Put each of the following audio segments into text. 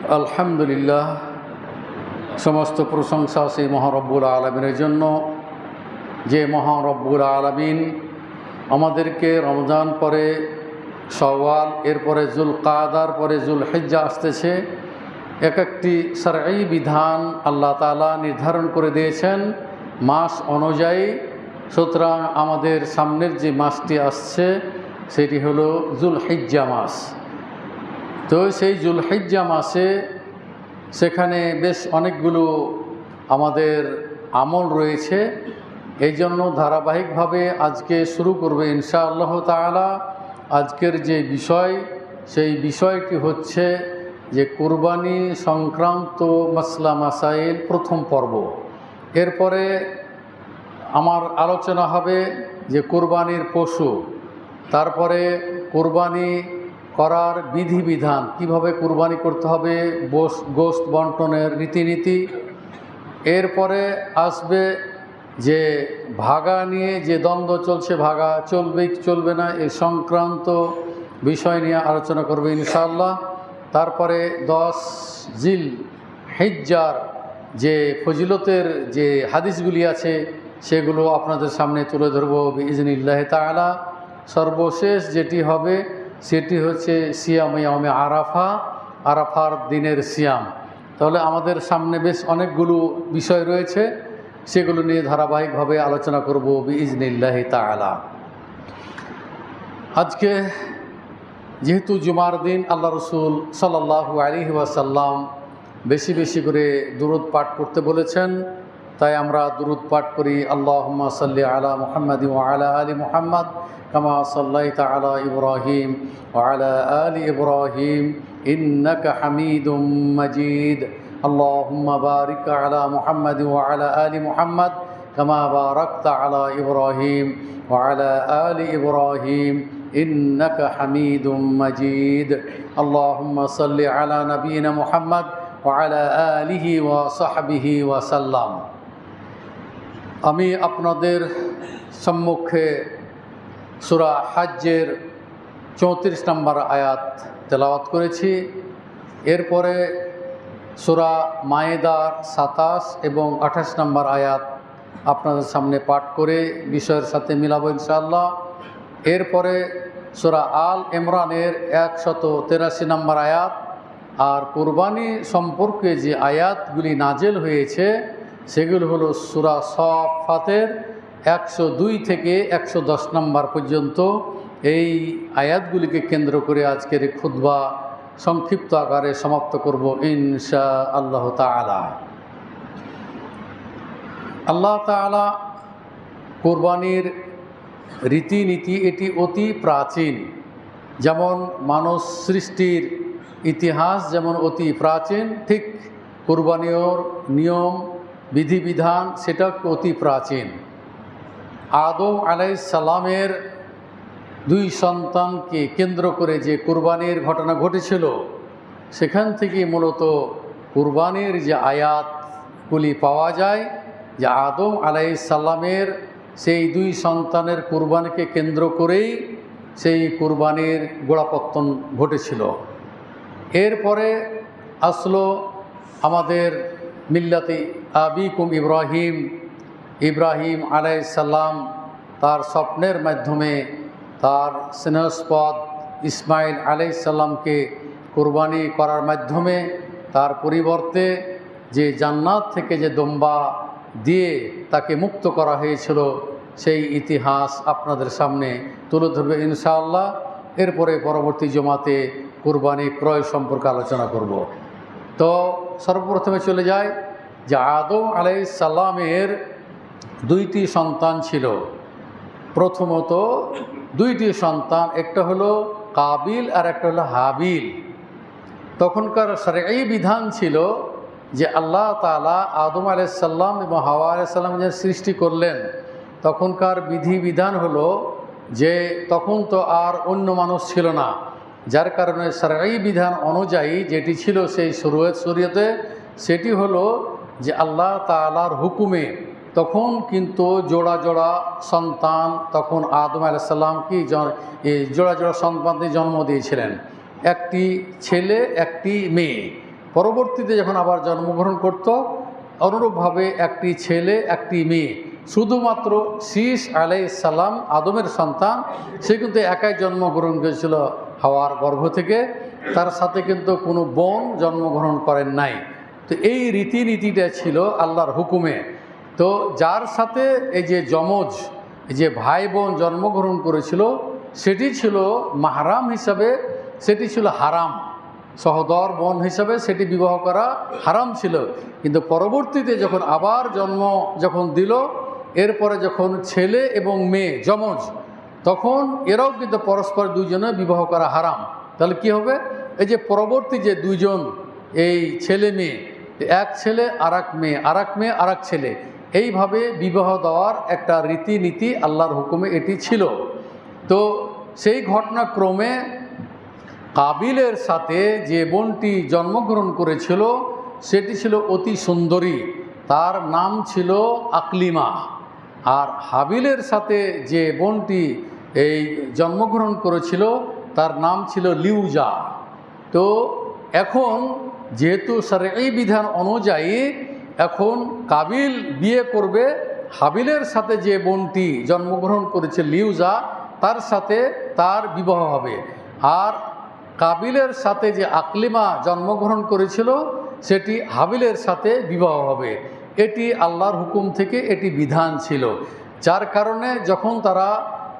আলহামদুলিল্লাহ, সমস্ত প্রশংসা সেই মহান রব্বুল আলামিনের জন্য, যে মহান রব্বুল আলামিন আমাদেরকে রমজান পরে শাওয়াল, এরপরে জুলকাদার, পরে জুলহিজ্জা আসতেছে। এক একটি শরঈ বিধান আল্লাহ তাআলা নির্ধারণ করে দিয়েছেন মাস অনুযায়ী। সুতরাং আমাদের সামনের যে মাসটি আসছে সেটি হলো জুলহিজ্জা মাস। তো সেই জুলহিজ্জা মাসে সেখানে বেশ অনেকগুলো আমাদের আমল রয়েছে। এই জন্য ধারাবাহিকভাবে আজকে শুরু করবে ইনশাআল্লাহ তাআলা। আজকের যে বিষয়, সেই বিষয়টি হচ্ছে যে কুরবানি সংক্রান্ত মাসলা মাসাইল প্রথম পর্ব। এরপরে আমার আলোচনা হবে যে কুরবানির পশু, তারপরে কুরবানি করার বিধিবিধান, কিভাবে কুরবানি করতে হবে, গোশত বন্টনের রীতিনীতি। এরপরে আসবে যে ভাগা নিয়ে যে দ্বন্দ্ব চলছে, ভাগা চলবে কি চলবে না, এ সংক্রান্ত বিষয় নিয়ে আলোচনা করবে ইনশাআল্লাহ। তারপরে 10 জিল হিজ্জার যে ফজিলতের যে হাদিসগুলি আছে সেগুলো আপনাদের সামনে তুলে ধরব বিইজনিল্লাহ তাআলা। সর্বশেষ যেটি হবে সেটি হচ্ছে সিয়াম ইয়ামে আরাফা, আরাফার দিনের সিয়াম। তাহলে আমাদের সামনে বেশ অনেকগুলো বিষয় রয়েছে, সেগুলো নিয়ে ধারাবাহিকভাবে আলোচনা করব বিইজনিল্লাহ তাআলা। আজকে যেহেতু জুমার দিন, আল্লাহ রসুল সাল্লাল্লাহু আলাইহি ওয়াসাল্লাম বেশি বেশি করে দুরূদ পাঠ করতে বলেছেন, তাই আমরা দুরূদ পাঠ করি। আল্লাহুম্মা সাল্লি আলা মুহাম্মাদি ওয়া আলা আলি মুহাম্মাদ কামা সাল্লাইতা আলা ইব্রাহিম ওয়া আলা আলি ইব্রাহিম ইন্নাকা হামিদুম মাজিদ। আল্লাহুম্মা বারিক আলা মুহাম্মাদি ওয়া আলা আলি মুহাম্মাদ কামা বারাকতা আলা ইব্রাহিম ওয়া আলা আলি ইব্রাহিম ইন্নাকা হামিদুম মাজিদ। আল্লাহুম্মা সাল্লি আলা নবিয়িনা মুহাম্মাদ ওয়া আলা আলিহি ওয়া সাহবিহি ওয়া সাল্লাম। আমি আপনাদের সম্মুখে সূরা হজ্জের 34 নম্বর আয়াত তেলাওয়াত করেছি। এরপরে সূরা মায়েদার 27 এবং 28 নম্বর আয়াত আপনাদের সামনে পাঠ করে বিষয়ের সাথে মিলাবো ইনশাআল্লাহ। এরপরে সূরা আল ইমরানের 183 নম্বর আয়াত, আর কুরবানি সম্পর্কে যে আয়াতগুলি নাজেল হয়েছে সেগুলো হলো সূরা সাফফাতের 102 থেকে 110 নম্বর পর্যন্ত। এই আয়াতগুলিকে কেন্দ্র করে আজকের খুতবা সংক্ষিপ্ত আকারে সমাপ্ত করব ইনশাআল্লাহ তাআলা। আল্লাহ তাআলা কুরবানির রীতিনীতি এটি অতি প্রাচীন। যেমন মানুষ সৃষ্টির ইতিহাস যেমন অতি প্রাচীন, ঠিক কুরবানির নিয়ম বিধিবিধান সেটাও অতি প্রাচীন। আদম আলাইহিস সালামের 2 সন্তানকে কেন্দ্র করে যে কুরবানির ঘটনা ঘটেছিল, সেখান থেকে মূলত কুরবানির যে আয়াতগুলি পাওয়া যায়, যে আদম আলাইহিস সালামের সেই 2 সন্তানের কুরবানিকে কেন্দ্র করেই সেই কুরবানির গোড়াপত্তন ঘটেছিল। এরপরে আসলো আমাদের মিল্লাতে আবিকুম ইব্রাহিম। ইব্রাহিম আলাইহিস সালাম তার স্বপ্নের মাধ্যমে তার স্নেহস্পদ ইসমাইল আলাইহিস সালামকে কুরবানি করার মাধ্যমে তার পরিবর্তে যে জান্নাত থেকে যে দুম্বা দিয়ে তাকে মুক্ত করা হয়েছিল, সেই ইতিহাস আপনাদের সামনে তুলে ধরবে ইনশাআল্লাহ। এরপরে পরবর্তী জমাতে কুরবানি ক্রয় সম্পর্কে আলোচনা করব। তো সর্বপ্রথমে চলে যায় যে আদম আলাইহিস সালামের 2টি সন্তান ছিল। প্রথমত 2টি সন্তান, একটা হলো কাবিল আর একটা হলো হাবিল। তখনকার শরঈ বিধান ছিল যে আল্লাহ তাআলা আদম আলাইহিস সালাম এবং হাওয়া আলাইহিস সালাম যে সৃষ্টি করলেন, তখনকার বিধিবিধান হলো যে তখন তো আর অন্য মানুষ ছিল না, যার কারণে শরঈ বিধান অনুযায়ী যেটি ছিল সেই শরীয়তে, সেটি হলো যে আল্লাহ তাআলার হুকুমে তখন কিন্তু জোড়া জোড়া সন্তান, তখন আদম আলাইহিস সালাম কি জোড়া জোড়া সন্তানদের জন্ম দিয়েছিলেন, একটি ছেলে একটি মেয়ে। পরবর্তীতে যখন আবার জন্মগ্রহণ করত, অনুরূপভাবে একটি ছেলে একটি মেয়ে, শুধুমাত্র শীষ আলাইহিস সালাম আদমের সন্তান, সে কিন্তু একাই জন্মগ্রহণ করেছিল হাওয়ার গর্ভ থেকে, তার সাথে কিন্তু কোনো বোন জন্মগ্রহণ করেন নাই। তো এই রীতিনীতিটা ছিল আল্লাহর হুকুমে। তো যার সাথে এই যে যমজ, এই যে ভাই বোন জন্মগ্রহণ করেছিল, সেটি ছিল মাহরাম হিসাবে, সেটি ছিল হারাম, সহদর বোন হিসাবে সেটি বিবাহ করা হারাম ছিল। কিন্তু পরবর্তীতে যখন আবার জন্ম যখন দিল, এরপরে যখন ছেলে এবং মেয়ে যমজ, তখন এরাও কিন্তু পরস্পর দুইজনে বিবাহ করা হারাম। তাহলে কি হবে? এই যে পরবর্তী যে দুইজন এই ছেলে মেয়ে, এক ছেলে আর এক মেয়ে, আর এক মেয়ে আর এক ছেলে, এইভাবে বিবাহ দেওয়ার একটা রীতিনীতি আল্লাহর হুকুমে এটি ছিল। তো সেই ঘটনাক্রমে কাবিলের সাথে যে বোনটি জন্মগ্রহণ করেছিল সেটি ছিল অতি সুন্দরী, তার নাম ছিল আকলিমা। আর হাবিলের সাথে যে বোনটি এই জন্মগ্রহণ করেছিল তার নাম ছিল লিউজা। তো এখন যেহেতু শরঈ বিধান অনুযায়ী এখন কাবিল বিয়ে করবে, হাবিলের সাথে যে বোনটি জন্মগ্রহণ করেছে লিউজা, তার সাথে তার বিবাহ হবে। আর কাবিলের সাথে যে আকলিমা জন্মগ্রহণ করেছিল সেটি হাবিলের সাথে বিবাহ হবে। এটি আল্লাহর হুকুম থেকে এটি বিধান ছিল, যার কারণে যখন তারা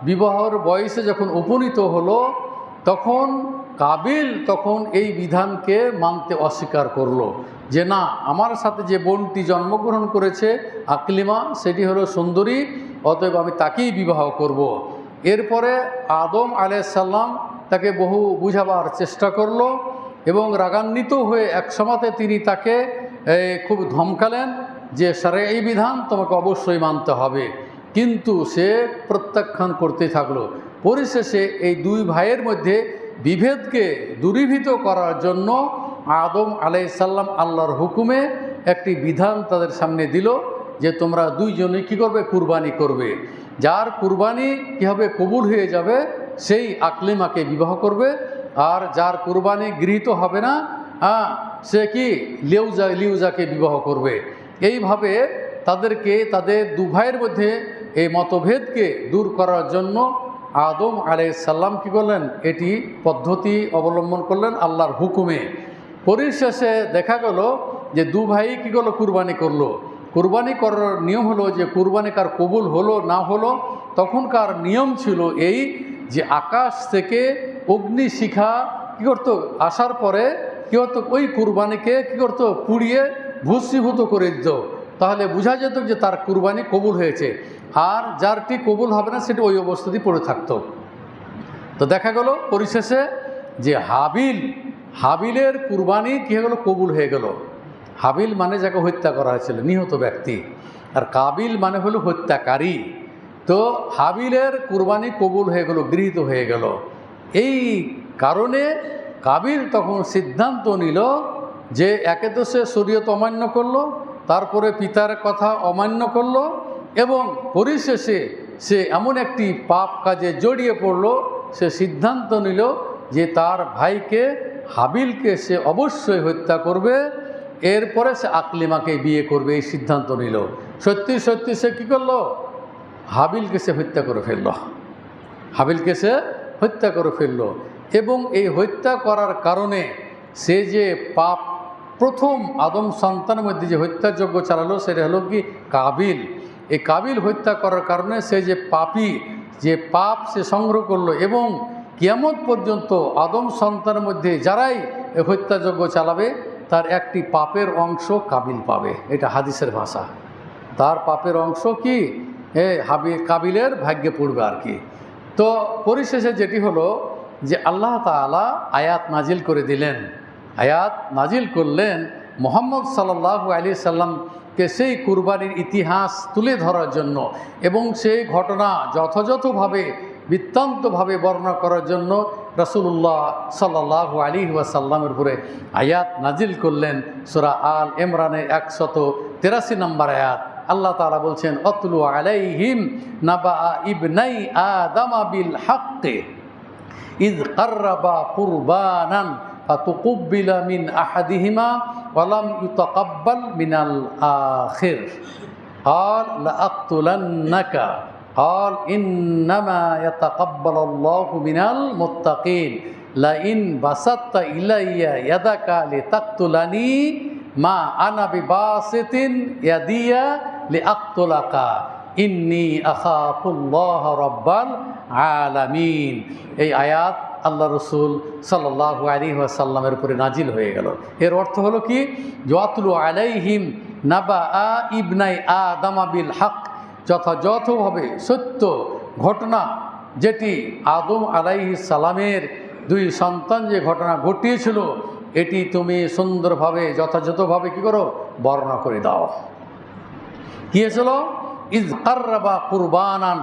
বিবাহর বয়সে যখন উপনীত হলো, তখন কাবিল তখন এই বিধানকে মানতে অস্বীকার করলো যে না, আমার সাথে যে বোনটি জন্মগ্রহণ করেছে আকলিমা, সেটি হলো সুন্দরী, অতএব আমি তাকেই বিবাহ করব। এরপরে আদম আলাইহিস সালাম তাকে বহু বুঝাবার চেষ্টা করলো এবং রাগান্বিত হয়ে একসময়তে তিনি তাকে খুব ধমকালেন যে শরঈ বিধান তোমাকে অবশ্যই মানতে হবে, কিন্তু সে প্রত্যাখ্যান করতে থাকলো। পরিশেষে এই দুই ভাইয়ের মধ্যে বিভেদকে দূরীভূত করার জন্য আদম আলাইহিস সালাম আল্লাহর হুকুমে একটি বিধান তাদের সামনে দিল যে তোমরা দুইজনে কী করবে? কুরবানি করবে। যার কুরবানি কী হবে? কবুল হয়ে যাবে, সেই আকলিমাকে বিবাহ করবে। আর যার কুরবানি গৃহীত হবে না, সে কি লিউজাকে বিবাহ করবে। এইভাবে তাদেরকে, তাদের দু ভাইয়ের মধ্যে এই মতভেদকে দূর করার জন্য আদম আলাইহিস সালাম কী করলেন? এটি পদ্ধতি অবলম্বন করলেন আল্লাহর হুকুমে। পরিশেষে দেখা গেল যে দু ভাই কী করলো? কুরবানি করলো। কুরবানি করার নিয়ম হলো যে কুরবানি কার কবুল হলো না হলো, তখনকার নিয়ম ছিল এই যে আকাশ থেকে অগ্নিশিখা কী করতো? আসার পরে কী হতো? ওই কুরবানিকে কী করতো? পুড়িয়ে ভূষীভূত করে দিত। তাহলে বোঝা যেত যে তার কুরবানি কবুল হয়েছে। আর যারটি কবুল হবে না সেটি ওই অবস্থাতেই পড়ে থাকতো। তো দেখা গেল পরিশেষে যে হাবিলের কুরবানি কী হয়ে গেল? কবুল হয়ে গেল। হাবিল মানে যাকে হত্যা করা হয়েছিল, নিহত ব্যক্তি, আর কাবিল মানে হলো হত্যাকারী। তো হাবিলের কুরবানি কবুল হয়ে গেল, গৃহীত হয়ে গেল। এই কারণে কাবিল তখন সিদ্ধান্ত নিল যে একে তো সে শরীয়ত অমান্য করলো, তারপরে পিতার কথা অমান্য করলো, এবং পরিশেষে সে এমন একটি পাপ কাজে জড়িয়ে পড়ল, সে সিদ্ধান্ত নিল যে তার ভাইকে হাবিলকে সে অবশ্যই হত্যা করবে, এরপরে সে আকলিমাকে বিয়ে করবে, এই সিদ্ধান্ত নিল। সত্যি সত্যি সে কী করলো? হাবিলকে সে হত্যা করে ফেলল, হাবিলকে সে হত্যা করে ফেলল। এবং এই হত্যা করার কারণে সে যে পাপ, প্রথম আদম সন্তানের মধ্যে যে হত্যাযজ্ঞ চালালো সেটা হলো কি? কাবিল। এই কাবিল হত্যা করার কারণে সে যে পাপী, যে পাপ সে সংগ্রহ করলো, এবং কিয়ামত পর্যন্ত আদম সন্তানের মধ্যে যারাই হত্যাযজ্ঞ চালাবে তার একটি পাপের অংশ কাবিল পাবে। এটা হাদিসের ভাষা। তার পাপের অংশ কি? কাবিলের ভাগ্যে পড়বে আর কি। তো পরিশেষে যেটি হলো যে আল্লাহ তাআলা আয়াত নাজিল করে দিলেন, আয়াত নাজিল করলেন মুহাম্মদ সাল্লাল্লাহু আলাইহি সাল্লামকে সেই কুরবানির ইতিহাস তুলে ধরার জন্য, এবং সেই ঘটনা যথাযথভাবে বৃত্তান্তভাবে বর্ণনা করার জন্য রাসূলুল্লাহ সাল্লাল্লাহু আলাইহি ওয়াসাল্লামের উপরে আয়াত নাজিল করলেন। সূরা আল ইমরানের 183 নম্বর আয়াত। আল্লাহ তাআলা বলছেন, অতলু আলাইহিম নাবা ইবনাই আদামা বিল হাক্কি ইয কাররাবা কুরবানান ফাতুকুব্বিলা মিন আহাদিহিমা ওয়া লাম ইউতাকাব্বাল মিনাল আখির قال لأقتلنك قال إنما يتقبل الله من المتقين لئن بسطت إلي يدك لتقتلني ما أنا بباسط يدي لأقتلك إني أخاف الله رب العالمين এই আয়াত আল্লাহ রসুল সাল্লাল্লাহু আলাইহি ওয়াসাল্লামের উপরে নাজিল হয়ে গেল। এর অর্থ হলো কি, ইয়াতলু আলাইহিম নাবা ইবনাই আদামা বিল হক, যথাযথভাবে সত্য ঘটনা যেটি আদম আলাইহিস সালামের দুই সন্তান যে ঘটনা ঘটিয়েছিল এটি তুমি সুন্দরভাবে যথাযথভাবে কি করো, বর্ণনা করে দাও। কি হয়েছিল? ইজ কাররাবা কুরবানান,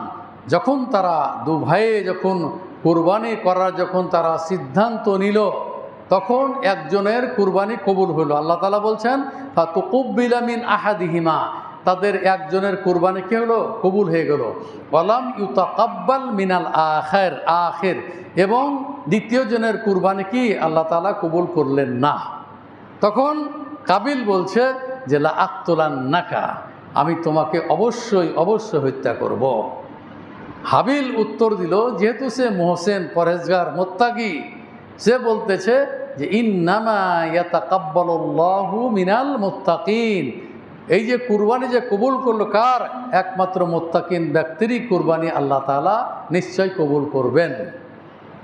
যখন তারা দু ভাইয়ে যখন কুরবানি করার যখন তারা সিদ্ধান্ত নিল তখন একজনের কুরবানি কবুল হলো। আল্লাহ তাআলা বলছেন ফাতুকুব্বিলা মিন আহাদিহিমা, তাদের একজনের কুরবানি কি হলো, কবুল হয়ে গেল। ওয়ালাম ইউতাকাব্বাল মিনাল আখির, এবং দ্বিতীয় জনের কুরবানি কি আল্লাহ তাআলা কবুল করলেন না। তখন কাবিল বলছে যে লা আক্তুলান্নাকা, আমি তোমাকে অবশ্যই হত্যা করব। হাবিল উত্তর দিল, যেহেতু সে মুহসিন পরহেজগার মুত্তাকি, সে বলতেছে যে ইন্নামা ইয়াতাকাব্বালুল্লাহু মিনাল মুত্তাকিন, এই যে কুরবানি যে কবুল করলো কার, একমাত্র মুত্তাকিন ব্যক্তিরই কুরবানি আল্লাহ তাআলা নিশ্চয় কবুল করবেন।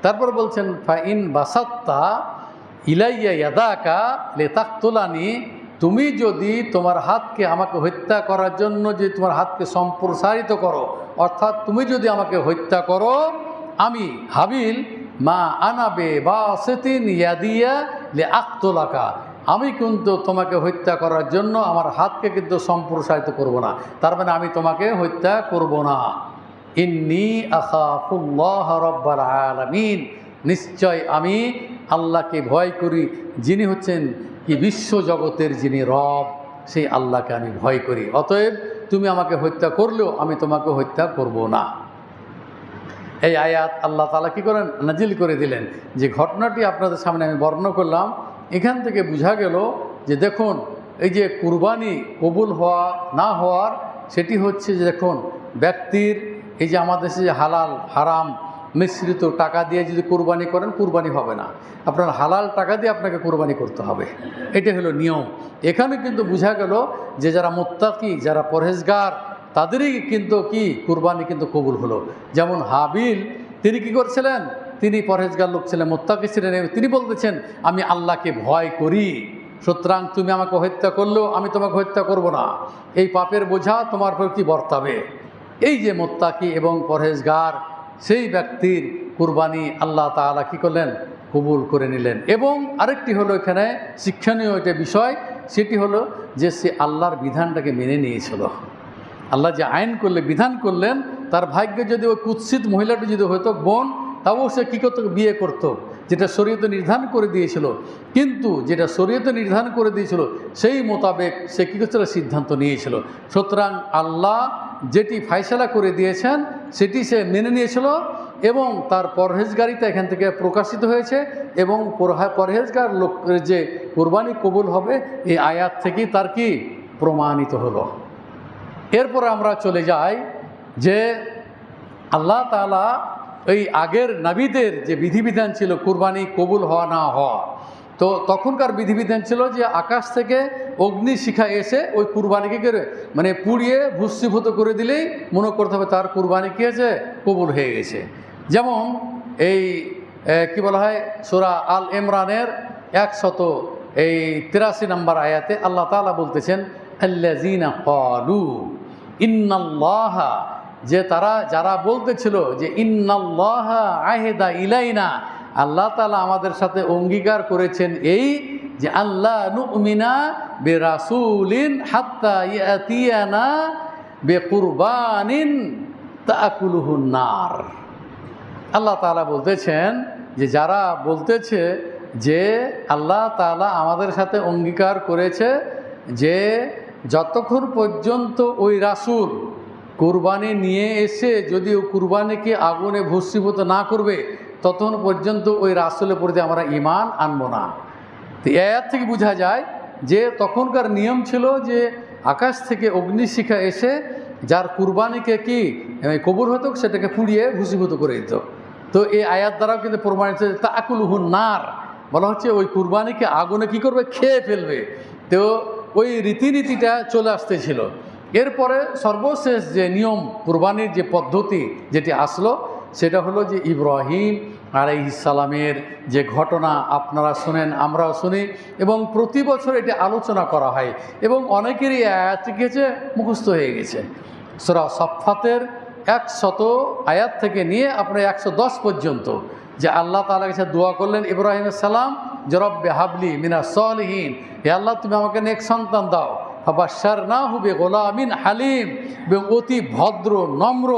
তারপর বলছেন ফাইন বাসাত্তা ইলাইয়া ইয়াদাকা লিতাকতুলানি, তুমি যদি তোমার হাতকে আমাকে হত্যা করার জন্য যে তোমার হাতকে সম্প্রসারিত করো, অর্থাৎ তুমি যদি আমাকে হত্যা করো, আমি হাবিল মা আনাবে বাসিতিন ইয়াদিয়া লিআকতুলাকা, আমি কিন্তু তোমাকে হত্যা করার জন্য আমার হাতকে কিন্তু সম্প্রসারিত করব না, তার মানে আমি তোমাকে হত্যা করব না। ইন্নী আখাফুল্লাহ রাব্বাল আলামিন, নিশ্চয় আমি আল্লাহকে ভয় করি, যিনি হচ্ছেন কি বিশ্ব জগতের যিনি রব, সেই আল্লাহকে আমি ভয় করি, অতএব তুমি আমাকে হত্যা করলেও আমি তোমাকে হত্যা করব না। এই আয়াত আল্লাহ তাআলা কি করেন, নাজিল করে দিলেন। যে ঘটনাটি আপনাদের সামনে আমি বর্ণনা করলাম, এখান থেকে বোঝা গেল যে দেখুন এই যে কুরবানি কবুল হওয়া না হওয়ার, সেটি হচ্ছে যে দেখুন ব্যক্তির এই যে আমাদের দেশে যে হালাল হারাম মিশ্রিত টাকা দিয়ে যদি কুরবানি করেন, কুরবানি হবে না। আপনার হালাল টাকা দিয়ে আপনাকে কুরবানি করতে হবে, এটা হলো নিয়ম। এখানে কিন্তু বোঝা গেল যে যারা মুত্তাকি, যারা পরহেজগার, তাদেরই কিন্তু কি কুরবানি কিন্তু কবুল হলো। যেমন হাবিল, তিনি কি করছিলেন, তিনি পরহেজগার লোক ছিলেন, মুত্তাকি ছিলেন, তিনি বলতেছেন আমি আল্লাহকে ভয় করি, সুতরাং তুমি আমাকে হত্যা করলেও আমি তোমাকে হত্যা করব না, এই পাপের বোঝা তোমার উপর কি বর্তাবে। এই যে মুত্তাকি এবং পরহেজগার, সেই ব্যক্তির কুরবানি আল্লাহ তাআলা কি করলেন, কবুল করে নিলেন। এবং আরেকটি হলো এখানে শিক্ষণীয় একটা বিষয়, সেটি হলো যে সে আল্লাহর বিধানটাকে মেনে নিয়েছিল। আল্লাহ যে আইন করলে, বিধান করলেন, তার ভাগ্যে যদি ওই কুৎসিত মহিলাটি যদি হয়তো বোন, তাও সে কী করতো, বিয়ে করতো, যেটা শরীয়তে নির্ধারণ করে দিয়েছিল। কিন্তু যেটা শরীয়তে নির্ধারণ করে দিয়েছিল সেই মোতাবেক সে কী করছিল, সিদ্ধান্ত নিয়েছিল। সুতরাং আল্লাহ যেটি ফায়সালা করে দিয়েছেন সেটি সে মেনে নিয়েছিল, এবং তার পরহেজগারিতা এখান থেকে প্রকাশিত হয়েছে। এবং পরহেজগার লোকের যে কুরবানি কবুল হবে, এই আয়াত থেকেই তার কি প্রমাণিত হলো। এরপর আমরা চলে যাই যে আল্লাহ তাআলা এই আগের নবীদের যে বিধিবিধান ছিল কুরবানি কবুল হওয়া না হওয়া, তো তখনকার বিধিবিধান ছিল যে আকাশ থেকে অগ্নিশিখা এসে ওই কুরবানিকে করে মানে পুড়িয়ে ভস্মীভূত করে দিলেই মনে করতে হবে তার কুরবানি কী হয়েছে, কবুল হয়ে গেছে। যেমন এই কি বলা হয়, সূরা আল ইমরানের 183 নম্বর আয়াতে আল্লাহ তাআলা বলতেছেন আল্লাযীনা ক্বালু ইন্নাল্লাহা, যে তারা যারা বলতেছিল যে ইন্নাল্লাহা আহেদা ইলাইনা, আল্লাহ তাআলা আমাদের সাথে অঙ্গীকার করেছেন এই যে আল্লাহ নুমিনা বিরাসুলিন হাত্তা ইয়াতিয়ানা বিকুরবানিন তাকুলুহুন নার। আল্লাহ তাআলা বলতেছেন যে যারা বলতেছে যে আল্লাহ তাআলা আমাদের সাথে অঙ্গীকার করেছে যে যতক্ষণ পর্যন্ত ওই রাসূল কুরবানি নিয়ে এসে যদি ও কুরবানিকে আগুনে ভস্মীভূত না করবে, ততক্ষণ পর্যন্ত ওই রাসূলের প্রতি আমরা ঈমান আনবো না। তো এই আয়াত থেকে বোঝা যায় যে তখনকার নিয়ম ছিল যে আকাশ থেকে অগ্নিশিখা এসে যার কুরবানিকে কি কবুল হতো সেটাকে পুড়িয়ে ভূষীভূত করে দিত। তো এই আয়াত দ্বারাও কিন্তু প্রমাণিত তাকুলুহুন নার, বলা হচ্ছে ওই কুরবানিকে আগুনে কি করবে, খেয়ে ফেলবে। তো ওই রীতিনীতিটা চলে আসতেছিল। এরপরে সর্বশেষ যে নিয়ম কুরবানির যে পদ্ধতি যেটি আসলো সেটা হলো যে ইব্রাহিম আলাইহিস সালামের যে ঘটনা আপনারা শুনেন, আমরাও শুনি এবং প্রতি বছর এটি আলোচনা করা হয় এবং অনেকেরই আয়াত গেছে মুখস্থ হয়ে গেছে। সূরা সাফফাতের 100 আয়াত থেকে নিয়ে আপনার 110 পর্যন্ত যে আল্লাহ তাআলার কাছে দোয়া করলেন ইব্রাহিম সালাম যে রব্বে হাবলি মিনাস সালিহিন, হে আল্লাহ তুমি আমাকে নেক সন্তান দাও। ফাবাশশারনাহু বিগুলামিন হালিম, এবং অতি ভদ্র নম্র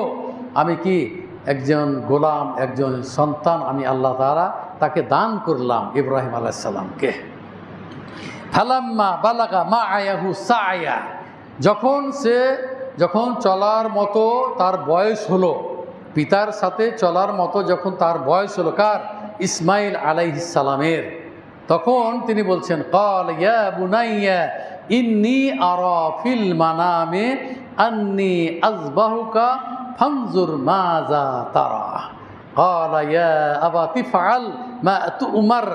আমি কি একজন গোলাম, একজন সন্তান আমি আল্লাহ তাআলা তাকে দান করলাম ইব্রাহিম আলাইহিস সালামকে। ফালাম্মা বালাগা মাআয়াহু সায়া, যখন চলার মতো তার বয়স হলো, পিতার সাথে চলার মতো যখন তার বয়স হলো, কার? ইসমাইল আলাইহিস সালামের, তখন তিনি বলছেন ক্বাল ইয়া বুনাইয়া ইন্নী আরা ফিল মানামে আন্নী আযবাহুকা ফানজুর মাযা তারা। قال يا أبت افعل ما تؤمر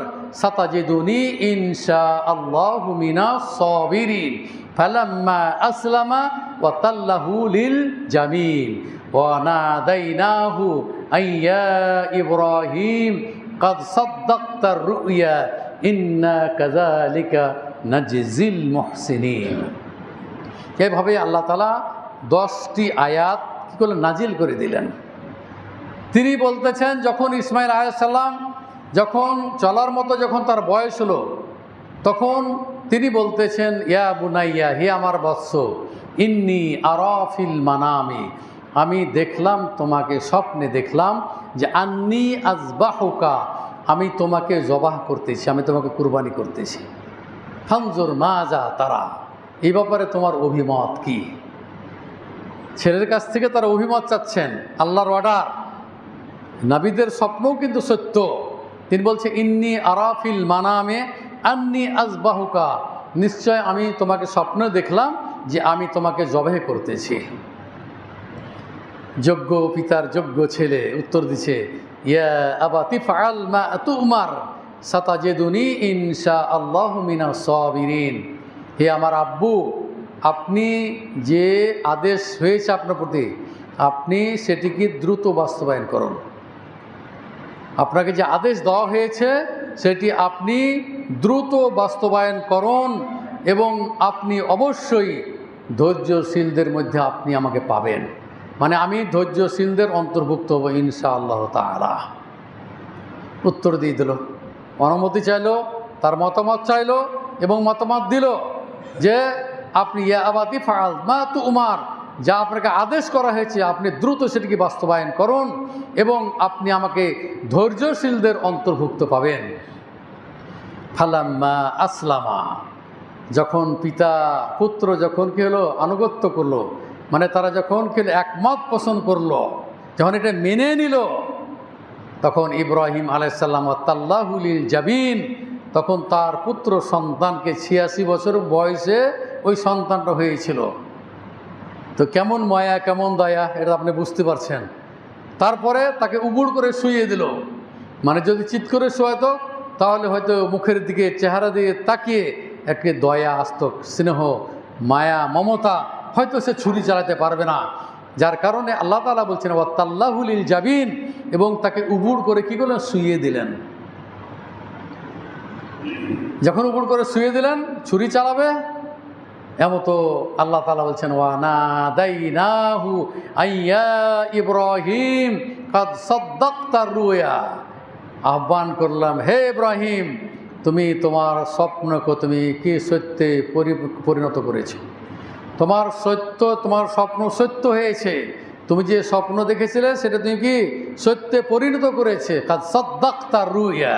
ستجدني إن شاء الله من الصابرين فلما أسلم وتله للجبين وناديناه أن يا إبراهيم قد صدقت الرؤيا إنا كذلك نجزي المحسنين। এভাবে আল্লাহ তাআলা 10টি আয়াত কি করলেন, নাজিল করে দিলেন। তিনি বলতেছেন যখন ইসমাইল আলাইহিস সালাম যখন চলার মতো যখন তার বয়স হলো, তখন তিনি বলতেছেন ইয়া বুনাইয়া, হে আমার বৎস, ইন্নী আরা ফিল মানামি, আমি দেখলাম তোমাকে, স্বপ্নে দেখলাম যে আন্নী আযবাহুকা, আমি তোমাকে জবাহ করতেছি, আমি তোমাকে কুরবানি করতেছি। ফানজুর মাযা তারা, এই ব্যাপারে তোমার অভিমত কি? ছেলের কাছ থেকে তারা অভিমত চাচ্ছেন, আল্লাহর অর্ডার। নবীদের স্বপ্নও কিন্তু সত্য। তিনি বলছে ইন্নী আরা ফিল মানামে আন্নী আযবাহুকা, নিশ্চয় আমি তোমাকে স্বপ্নে দেখলাম যে আমি তোমাকে জবাহ করতেছি। যোগ্য পিতার যোগ্য ছেলে উত্তর দিছে ইয়া আবাতি ফাআল মা তুমার সাতাজিদুনি ইনশাআল্লাহু মিনাস সাবিরিন, হে আমার আব্বু, আপনি যে আদেশ হয়েছে আপনার প্রতি আপনি সেটিকে দ্রুত বাস্তবায়ন করুন। আপনাকে যে আদেশ দেওয়া হয়েছে সেটি আপনি দ্রুত বাস্তবায়ন করুন এবং আপনি অবশ্যই ধৈর্যশীলদের মধ্যে আপনি আমাকে পাবেন, মানে আমি ধৈর্যশীলদের অন্তর্ভুক্ত হব ইনশাআল্লাহ তাআলা। উত্তর দিয়ে দিল, অনুমতি চাইলো, তার মতামত চাইলো এবং মতামত দিল যে আপনি ইয়া আবাতি ফাআল মা তুমার, যা আপনাকে আদেশ করা হয়েছে আপনি দ্রুত সেটিকে বাস্তবায়ন করুন এবং আপনি আমাকে ধৈর্যশীলদের অন্তর্ভুক্ত পাবেন। ফালাম্মা আসলামা, যখন পিতা পুত্র যখন কি হলো, আনুগত্য করলো, মানে তারা যখন কি একমত পোষণ করলো, যখন এটা মেনে নিল, তখন ইব্রাহিম আলাইহিস সালাম ওয়াতাল্লাহু লিল জাবিন, তখন তার পুত্র সন্তানকে 86 বছর বয়সে ওই সন্তানটা হয়েছিল। তো কেমন মায়া কেমন দয়া এটা আপনি বুঝতে পারছেন। তারপরে তাকে উবুড় করে শুইয়ে দিল, মানে যদি চিৎ করে শোয়াতো তাহলে হয়তো মুখের দিকে চেহারা দিয়ে তাকিয়ে একটি দয়া আসত, স্নেহ মায়া মমতা, হয়তো সে ছুরি চালাতে পারবে না। যার কারণে আল্লাহ তাআলা বলছেন ওয়াতাল্লাহু লিল জাবিন, এবং তাকে উবুড় করে কি করলেন, শুইয়ে দিলেন। যখন উবুড় করে শুইয়ে দিলেন, ছুরি চালাবে এমতো আল্লাহ তাআলা বলছেন ওয়ানাদাইনাহু আইয়া ইব্রাহিম কাদ সাদ্দাকতার রুয়া, আহ্বান করলাম হে ইব্রাহিম, তুমি তোমার স্বপ্নকে তুমি কি সত্যে পরিণত করেছো, তোমার স্বপ্ন সত্য হয়েছে, তুমি যে স্বপ্ন দেখেছিলে সেটা তুমি কি সত্যে পরিণত করেছে। কাদ সাদ্দাকতার রুয়া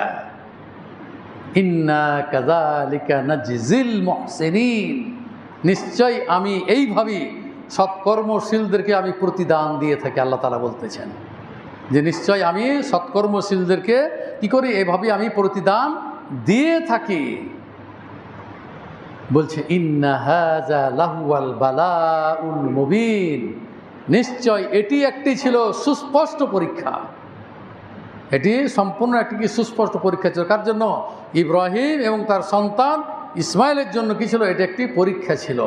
ইন্না কাযালিকা নাজজিল মুহসিনিন, নিশ্চয় আমি এইভাবেই সৎকর্মশীলদেরকে আমি প্রতিদান দিয়ে থাকি, আল্লাহ তাআলা বলতেছেন। যে নিশ্চয় আমি সৎকর্মশীলদেরকে কি করি, এভাবে আমি প্রতিদান দিয়ে থাকি। বলছে ইন্না হাযা লাহুয়াল বালাউল মুবিন, নিশ্চয় এটি একটি ছিল সুস্পষ্ট পরীক্ষা। এটি সম্পূর্ণ একটি কি সুস্পষ্ট পরীক্ষা ছিল। কার জন্য? ইব্রাহিম এবং তার সন্তান ইসমাইলের জন্য কি ছিল? এটি একটি পরীক্ষা ছিল।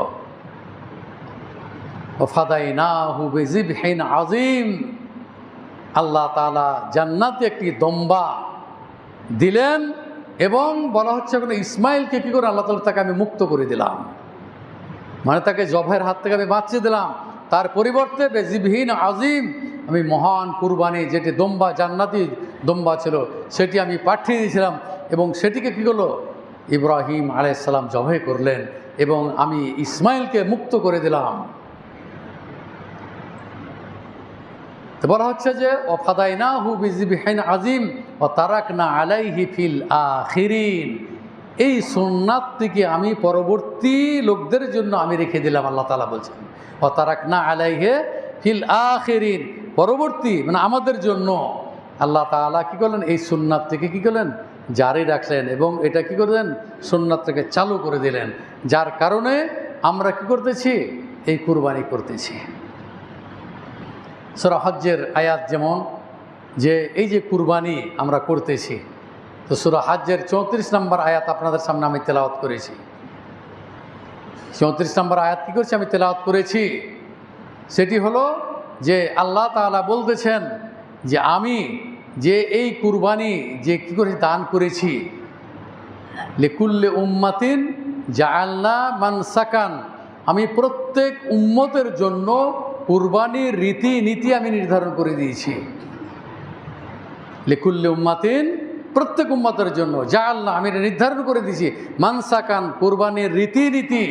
ওয়াফাদাইনাহু বিযিবহিন আযীম, আল্লাহ তাআলা জান্নাতে একটি দম্বা দিলেন এবং বলা হচ্ছে এখন ইসমাইলকে কী করে আল্লাহ তাআলা তাকে আমি মুক্ত করে দিলাম, মানে তাকে জবাইয়ের হাত থেকে আমি বাঁচিয়ে দিলাম। তার পরিবর্তে বিযিবহিন আযীম, আমি মহান কুরবানি যেটি দম্বা, জান্নাতি দম্বা ছিল, সেটি আমি পাঠিয়ে দিয়েছিলাম এবং সেটিকে কী করলো? ইব্রাহিম আলাইহিস সালাম জবাই করলেন এবং আমি ইসমাইলকে মুক্ত করে দিলাম। তো বলা হচ্ছে যে ওয়াফাদাইনাহু বিযিবহিন আযীম ওয়া তারাকনা আলাইহি ফিল আখিরিন, এই সুন্নাতটিকে আমি পরবর্তী লোকদের জন্য আমি রেখে দিলাম। আল্লাহ তাআলা বলছেন ওয়া তারাকনা আলাইহি ফিল আখিরিন, পরবর্তী মানে আমাদের জন্য আল্লাহ তাআলা কী করলেন? এই সুন্নাতটিকে কী করলেন? জারি রাখলেন এবং এটা কী করলেন? সুন্নাতটাকে চালু করে দিলেন, যার কারণে আমরা কী করতেছি? এই কুরবানি করতেছি। সূরা হজ্জের আয়াত যেমন যে এই যে কুরবানি আমরা করতেছি, তো সূরা হজ্জের 34 নম্বর আয়াত আপনাদের সামনে আমি তেলাওয়াত করেছি। 34 নম্বর আয়াত কী করছি? আমি তেলাওয়াত করেছি। সেটি হলো যে আল্লাহ তাআলা বলতেছেন যে আমি যে এই কুরবানি যে কী করে দান করেছি, লিকুল্লি উম্মাতিন জাআলনা মানসাকান, আমি প্রত্যেক উম্মতের জন্য কুরবানির রীতি নীতি আমি নির্ধারণ করে দিয়েছি। লিকুল্লি উম্মাতিন, প্রত্যেক উম্মতের জন্য, জাআলনা আমি নির্ধারণ করে দিয়েছি, মানসাকান কুরবানির রীতি নীতি।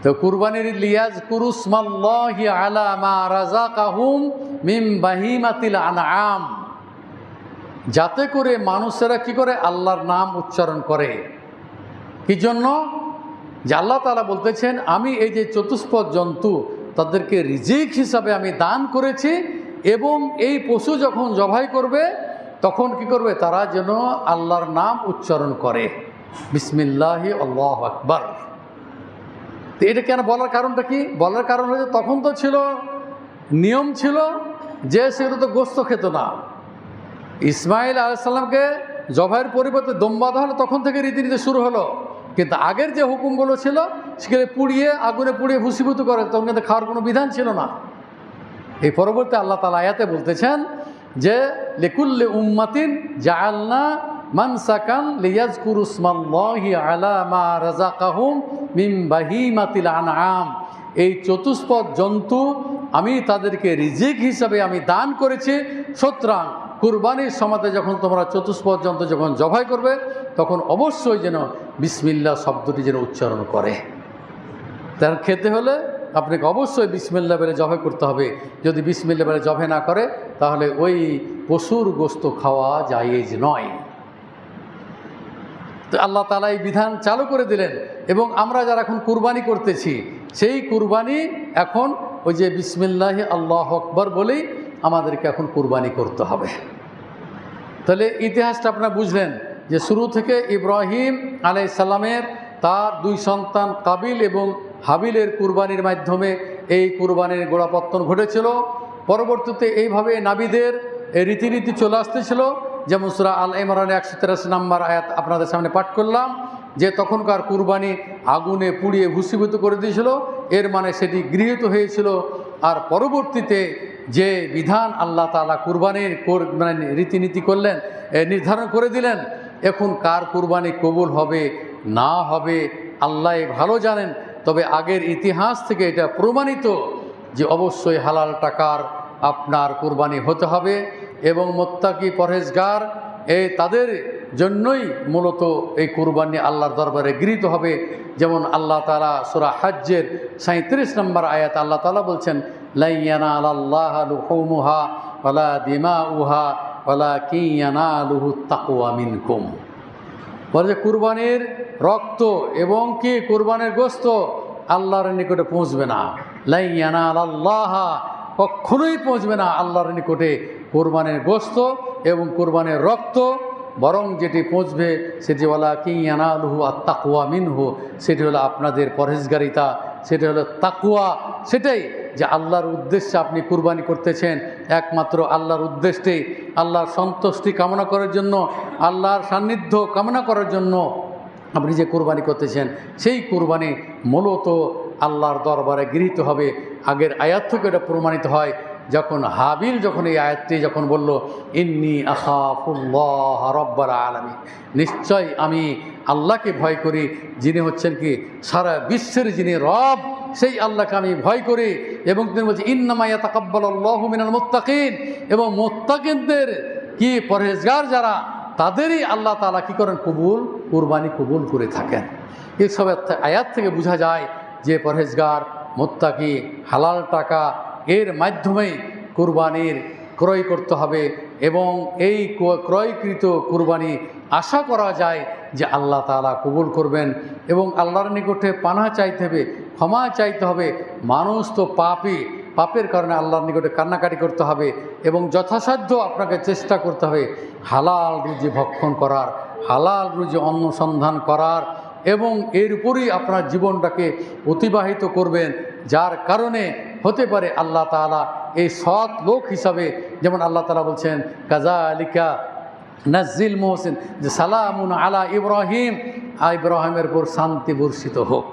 তো কুরবানির লিয়াযকুরু ইসমাল্লাহি আলা মা রাযাকাহুম মিন বাহিমাতিল আনআম, যাতে করে মানুষেরা কি করে? আল্লাহর নাম উচ্চারণ করে। কি জন্য? যে আল্লাহ তাআলা বলতেছেন আমি এই যে চতুষ্পদ জন্তু তাদেরকে রিজিক হিসাবে আমি দান করেছি এবং এই পশু যখন জবাই করবে তখন কি করবে? তারা যেন আল্লাহর নাম উচ্চারণ করে, বিসমিল্লাহি আল্লাহু আকবার। তো এটা কেন বলার কারণটা কি? বলার কারণ হচ্ছে তখন তো ছিল নিয়ম ছিল যে সেগুলো তো গোস্ত খেত না। ইসমাইল আলাইহিস সালামকে জবাইয়ের পরিবর্তে দম্বা দেওয়া হলো, তখন থেকে রীতিনীতি শুরু হলো। কিন্তু আগের যে হুকুমগুলো ছিল সেগুলো পুড়িয়ে, আগুনে পুড়িয়ে ভূষীভূত করে, তখন কিন্তু খাওয়ার কোনো বিধান ছিল না। এই পরবর্তী আল্লাহ তাআলা আয়াতে বলতেছেন যে লিকুল্লি উম্মাতিন জাআলনা মানসাকান লিয়াযকুরু ইসমাল্লাহি আলা মা রাযাকাহুম মিন বাহিমাতিল আনআম, এই চতুষ্পদ জন্তু আমি তাদেরকে রিজিক হিসাবে আমি দান করেছি। সুতরাং কুরবানির সময়তে যখন তোমরা চতুষ্পদ জন্তু যখন জবাই করবে তখন অবশ্যই যেন বিসমিল্লাহ শব্দটি যেন উচ্চারণ করে। তার খেতে হলে আপনাকে অবশ্যই বিসমিল্লাহ বলে জবাই করতে হবে। যদি বিসমিল্লাহ বলে জবাই না করে তাহলে ওই পশুর গোশত খাওয়া জায়েজ নয়। তো আল্লাহ তাআলা এই বিধান চালু করে দিলেন এবং আমরা যারা এখন কুরবানি করতেছি সেই কুরবানি এখন ওই যে বিসমিল্লাহি আল্লাহু আকবার বলেই আমাদেরকে এখন কুরবানি করতে হবে। তাহলে ইতিহাসটা আপনারা বুঝলেন যে শুরু থেকে ইব্রাহিম আলাইহিস সালামের তার দুই সন্তান কাবিল এবং হাবিলের কুরবানির মাধ্যমে এই কুরবানির গোড়াপত্তন ঘটেছিল। পরবর্তীতে এইভাবে নাবিদের রীতিনীতি চলে আসতেছিল, যেমন সূরা আল ইমরানের 183 নম্বর আয়াত আপনাদের সামনে পাঠ করলাম যে তখনকার কুরবানি আগুনে পুড়িয়ে ভূষীভূত করে দিয়েছিল, এর মানে সেটি গৃহীত হয়েছিল। আর পরবর্তীতে যে বিধান আল্লাহ তাআলা কুরবানির মানে রীতিনীতি করলেন, নির্ধারণ করে দিলেন, এখন কার কুরবানি কবুল হবে না হবে আল্লাহ ভালো জানেন। তবে আগের ইতিহাস থেকে এটা প্রমাণিত যে অবশ্যই হালাল টাকার আপনার কুরবানি হতে হবে এবং মুত্তাকি পরহেজগার তাদের জন্যই মূলত এই কুরবানি আল্লাহর দরবারে গৃহীত হবে। যেমন আল্লাহ তাআলা সূরা হজ্জের 37 নম্বর আয়াত আল্লাহ তাআলা বলছেন লা ইয়ানালাল্লাহা লুহুমুহা ওয়ালা দিমাউহা ওয়ালাকিন ইয়ানালুহুত তাকওয়া মিনকুম, বলে যে কুরবানির রক্ত এবং কি কুরবানির গোশত আল্লাহর নিকটে পৌঁছবে না। লা ইয়ানালাল্লাহা, কখনোই পৌঁছবে না আল্লাহর নিকটে কোরবানের গোশত এবং কোরবানের রক্ত, বরং যেটি পৌঁছবে সেটি ওয়ালা কিয়ানালুহু আত-তাকওয়া মিনহু, সেটি হলো আপনাদের পরহেজগারিতা, সেটি হলো তাকওয়া। সেটাই যে আল্লাহর উদ্দেশ্যে আপনি কুরবানি করতেছেন, একমাত্র আল্লাহর উদ্দেশ্যেই, আল্লাহর সন্তুষ্টি কামনা করার জন্য, আল্লাহর সান্নিধ্য কামনা করার জন্য আপনি যে কুরবানি করতেছেন, সেই কুরবানি মূলত আল্লাহর দরবারে গৃহীত হবে। আগের আয়াত থেকে এটা প্রমাণিত হয়, যখন হাবিল যখন এই আয়াতটি যখন বলল ইন্নী আখাফুল্লাহ রাব্বাল আলামিন, নিশ্চয় আমি আল্লাহকে ভয় করি, যিনি হচ্ছেন কি সারা বিশ্বের যিনি রব, সেই আল্লাহকে আমি ভয় করি। এবং তিনি বলছেন ইন্নামা ইয়াতাকাব্বালুল্লাহু মিনাল মুত্তাকিন, এবং মুত্তাকিনদের কি পরহেজগার যারা, তাদেরই আল্লাহ তাআলা কি করেন, কুরবানি কবুল করে থাকেন। এইসব আয়াত থেকে বোঝা যায় যে পরহেজগার মুত্তাকি হালাল টাকা এর মাধ্যমেই কুরবানির ক্রয় করতে হবে, এবং এই ক্রয়কৃত কুরবানি আশা করা যায় যে আল্লাহ তাআলা কবুল করবেন। এবং আল্লাহর নিকটে পানাহ চাইতে হবে, ক্ষমা চাইতে হবে। মানুষ তো পাপী, পাপের কারণে আল্লাহর নিকটে কান্নাকাটি করতে হবে, এবং যথাসাধ্য আপনাকে চেষ্টা করতে হবে হালাল রুজি ভক্ষণ করার, হালাল রুজি অনুসন্ধান করার, এবং এর উপরেই আপনার জীবনটাকে অতিবাহিত করবেন। যার কারণে হতে পারে আল্লাহ তাআলা এই সৎ লোক হিসাবে, যেমন আল্লাহ তাআলা বলছেন কাযালিকা নাজ্জিল মুহসিন, যে সালামুন আলা ইব্রাহিম, ইব্রাহিমের উপর শান্তি বর্ষিত হোক।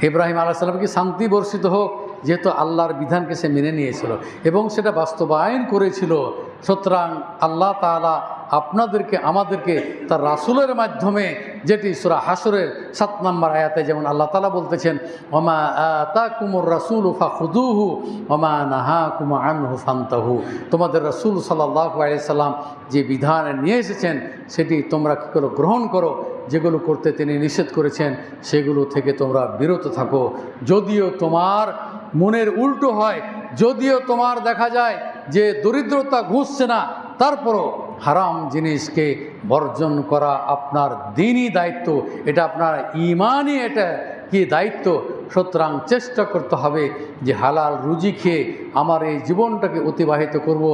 ইব্রাহিম আলাইহিস সালামকে শান্তি বর্ষিত হোক, যেহেতু আল্লাহর বিধানকে সে মেনে নিয়েছিল এবং সেটা বাস্তবায়ন করেছিল। সুতরাং আল্লাহ তাআলা আপনাদেরকে আমাদেরকে তার রাসূলের মাধ্যমে, যেটি সূরা হাশরের 7 নম্বর আয়াতে যেমন আল্লাহ তাআলা বলতেছেন ওমা আতাকুমুর রাসূলু ফাখুযুহু ওমা নাহাকুম আনহু ফান্তাহু, তোমাদের রাসূল সাল্লাল্লাহু আলাইহি সাল্লাম যে বিধান নিয়ে এসেছেন সেটি তোমরা কী করো, গ্রহণ করো। যেগুলো করতে তিনি নিষেধ করেছেন সেগুলো থেকে তোমরা বিরত থাকো। যদিও তোমার মনের উল্টো হয়, যদিও তোমার দেখা যায় যে দরিদ্রতা ঘুষছে না, তারপরও হারাম জিনিসকে বর্জন করা আপনার দ্বীনি দায়িত্ব, এটা আপনার ঈমানই এটা কি দায়িত্ব। সুতরাং চেষ্টা করতে হবে যে হালাল রুজি খেয়ে আমার এই জীবনটাকে অতিবাহিত করব।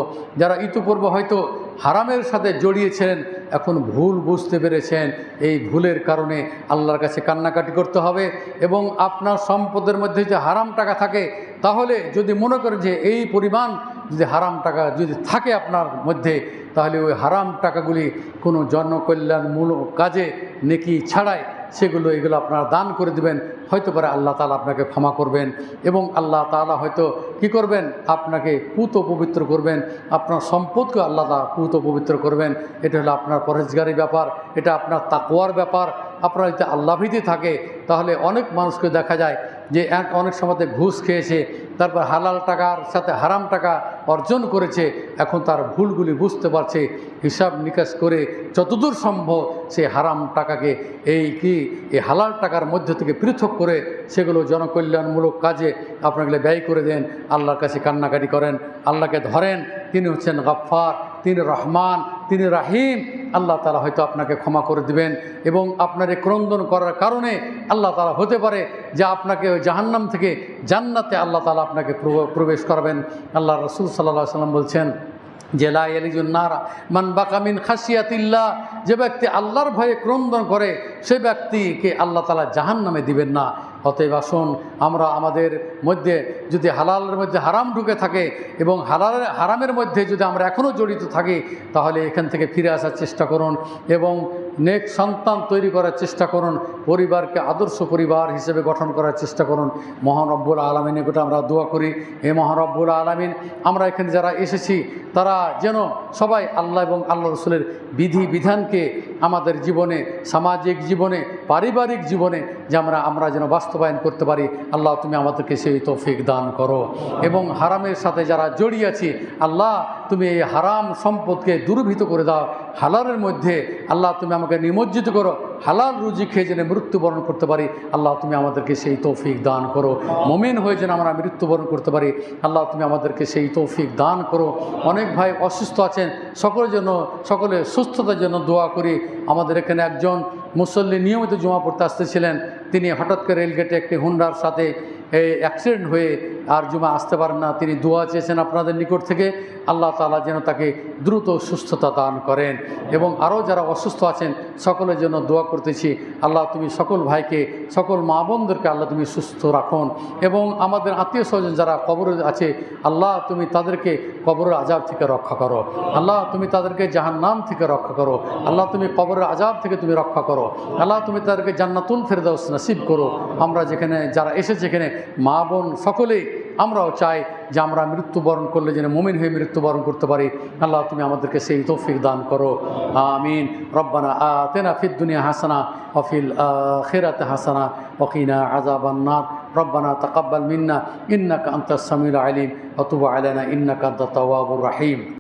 যারা ইতিপূর্বে হয়তো হারামের সাথে জড়িয়েছেন, এখন ভুল বুঝতে পেরেছেন, এই ভুলের কারণে আল্লাহর কাছে কান্নাকাটি করতে হবে। এবং আপনার সম্পদের মধ্যে যে হারাম টাকা থাকে, তাহলে যদি মনে করেন যে এই পরিমাণ যদি হারাম টাকা যদি থাকে আপনার মধ্যে, তাহলে ওই হারাম টাকাগুলি কোনো জনকল্যাণমূলক কাজে নেকি ছাড়াই এগুলো আপনারা দান করে দিবেন। হয়তো পারে আল্লাহ তাআলা আপনাকে ক্ষমা করবেন, এবং আল্লাহ তাআলা হয়তো কি করবেন, আপনাকে পুত পবিত্র করবেন, আপনার সম্পদকে আল্লাহ তাআলা পুত পবিত্র করবেন। এটা হলো আপনার পরহেজগারি ব্যাপার, এটা আপনার তাকওয়ার ব্যাপার। আপনার যদি আল্লাহভীতি থাকে, তাহলে অনেক মানুষকে দেখা যায় যে অনেক সময়তে ঘুষ খেয়েছে, তারপর হালাল টাকার সাথে হারাম টাকা অর্জন করেছে, এখন তার ভুলগুলি বুঝতে পারছে, হিসাব নিকাশ করে যতদূর সম্ভব সে হারাম টাকাকে এই হালাল টাকার মধ্যে থেকে পৃথক করে সেগুলো জনকল্যাণমূলক কাজে আপনাকে ব্যয় করে দেন। আল্লাহর কাছে কান্নাকাটি করেন, আল্লাহকে ধরেন, তিনি হচ্ছেন গফফার, তিনি রহমান, তিনি রাহিম। আল্লাহ তাআলা হয়তো আপনাকে ক্ষমা করে দিবেন, এবং আপনার এই ক্রন্দন করার কারণে আল্লাহ তাআলা হতে পারে যে আপনাকে ওই জাহান্নাম থেকে জান্নাতে আল্লাহ তাআলা আপনাকে প্রবেশ করবেন। আল্লাহ রাসূল সাল্লাল্লাহু আলাইহি ওয়াসাল্লাম বলছেন যে লা ইয়ালিজুন নারা মান বাকা মিন খাশিয়াতিল্লাহ, যে ব্যক্তি আল্লাহর ভয়ে ক্রন্দন করে সে ব্যক্তিকে আল্লাহ তাআলা জাহান্নামে দিবেন না। অতএব আসুন আমরা আমাদের মধ্যে যদি হালালের মধ্যে হারাম ঢুকে থাকে এবং হারামের মধ্যে যদি আমরা এখনও জড়িত থাকি, তাহলে এখান থেকে ফিরে আসার চেষ্টা করুন এবং নেক সন্তান তৈরি করার চেষ্টা করুন, পরিবারকে আদর্শ পরিবার হিসেবে গঠন করার চেষ্টা করুন। মহান রব্বুল আলামিনের নিকটে আমরা দোয়া করি, হে মহান রব্বুল আলামিন, আমরা এখানে যারা এসেছি তারা যেন সবাই আল্লাহ এবং আল্লাহ রসুলের বিধি বিধানকে আমাদের জীবনে, সামাজিক জীবনে, পারিবারিক জীবনে যে আমরা যেন বাস্তবায়ন করতে পারি। আল্লাহ তুমি আমাদেরকে সেই তৌফিক দান করো। এবং হারামের সাথে যারা জড়িয়ে আছি, আল্লাহ তুমি এই হারাম সম্পদকে দূরীভূত করে দাও। হালালের মধ্যে আল্লাহ তুমি আমাকে নিমজ্জিত করো, হালাল রুজি খেয়ে যেন মৃত্যুবরণ করতে পারি। আল্লাহ তুমি আমাদেরকে সেই তৌফিক দান করো। মুমিন হয়ে যেন আমরা মৃত্যুবরণ করতে পারি। আল্লাহ তুমি আমাদেরকে সেই তৌফিক দান করো। অনেক ভাই অসুস্থ আছেন, সকলে সুস্থতার জন্য দোয়া করি। আমাদের এখানে একজন মুসল্লি নিয়মিত জমা পড়তে আসতেছিলেন, তিনি হঠাৎ করে রেলগেটে একটি হুন্ডার সাথে অ্যাক্সিডেন্ট হয়ে আর জুমা আসতে পারেন না, তিনি দোয়া চেয়েছেন আপনাদের নিকট থেকে, আল্লাহ তাআলা যেন তাকে দ্রুত সুস্থতা দান করেন। এবং আরও যারা অসুস্থ আছেন সকলের জন্য দোয়া করতেছি, আল্লাহ তুমি সকল ভাইকে, সকল মা বোনদেরকে আল্লাহ তুমি সুস্থ রাখুন। এবং আমাদের আত্মীয় স্বজন যারা কবরে আছে, আল্লাহ তুমি তাদেরকে কবরের আযাব থেকে রক্ষা করো। আল্লাহ তুমি তাদেরকে জাহান্নাম থেকে রক্ষা করো। আল্লাহ তুমি কবরের আযাব থেকে তুমি রক্ষা করো। আল্লাহ তুমি তাদেরকে জান্নাতুল ফেরদাউস নসিব করো। আমরা যেখানে যারা এসেছে এখানে মা বোন সকলেই আমরাও চাই যে আমরা মৃত্যুবরণ করলে যেন মুমিন হয়ে মৃত্যুবরণ করতে পারি। আল্লাহ তুমি আমাদেরকে সেই তৌফিক দান করো। আমিন। রব্বানা আতিনা ফিদ দুনিয়া হাসানা ওয়া ফিল আখিরাতি হাসানা ওয়া কিনা আযাবান নার। রব্বানা তাকাব্বাল মিন্না ইন্নাকা আনতাস সামিউল আলিম ওয়া তুব আলাইনা ইন্নাকা আনতাত তাওয়াবুর রহিম।